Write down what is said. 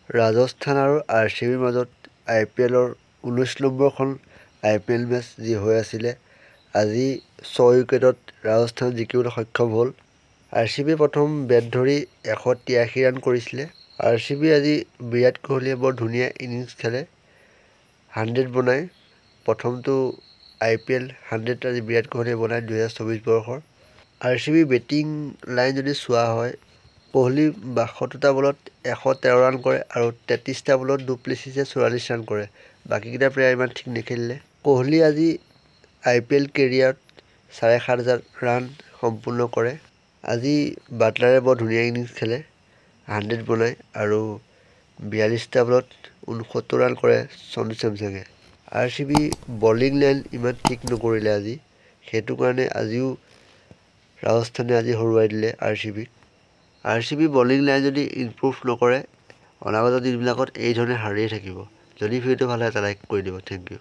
ৰাজস্থান আৰু RCBৰ মাজত IPLৰ 19 নম্বৰখন IPL match যি হৈ আছিলে, আজি 6 উইকেটত ৰাজস্থান জিকিবলৈ সক্ষম হ'ল। RCB প্ৰথম বেট ধৰি 183 ৰান কৰিছিলে। RCB আজি বিৰাট কোহলীয়ে বৰ ধুনীয়া ইনিংছ খেলে, 100 বনায়। প্ৰথমটো IPL 100 আজি বিৰাট কোহলীয়ে বনায় 2024 বৰ্ষৰ। RCB বেটিং লাইন যদি চোৱা হয়, কোহলী 62টা বলত 113 ৰান কৰে আৰু 33টা বলত ডু প্লেছিছে 44 ৰান কৰে। বাকীকেইটা প্লেয়াৰ ইমান ঠিক নেখেলিলে। কোহলী আজি IPL কেৰিয়াৰত 7,500 ৰান সম্পূৰ্ণ কৰে। আজি বাটলাৰে বৰ ধুনীয়া ইনিংছ খেলে, 100 বনায় আৰু 42টা বলত 69 ৰান কৰে সঞ্জু চেমছাঙে। RCB বলিং লাইন ইমান ঠিক নকৰিলে আজি, সেইটো কাৰণে আজিও ৰাজস্থানে আজি হৰুৱাই দিলে RCBক। RCB বলিং লাইন যদি ইমপ্ৰুভ নকৰে, অনাগত দিনবিলাকত এই ধৰণে হাৰিয়ে থাকিব। যদি ভিডিঅ'টো ভাল হয় এটা লাইক কৰি দিব। Thank U.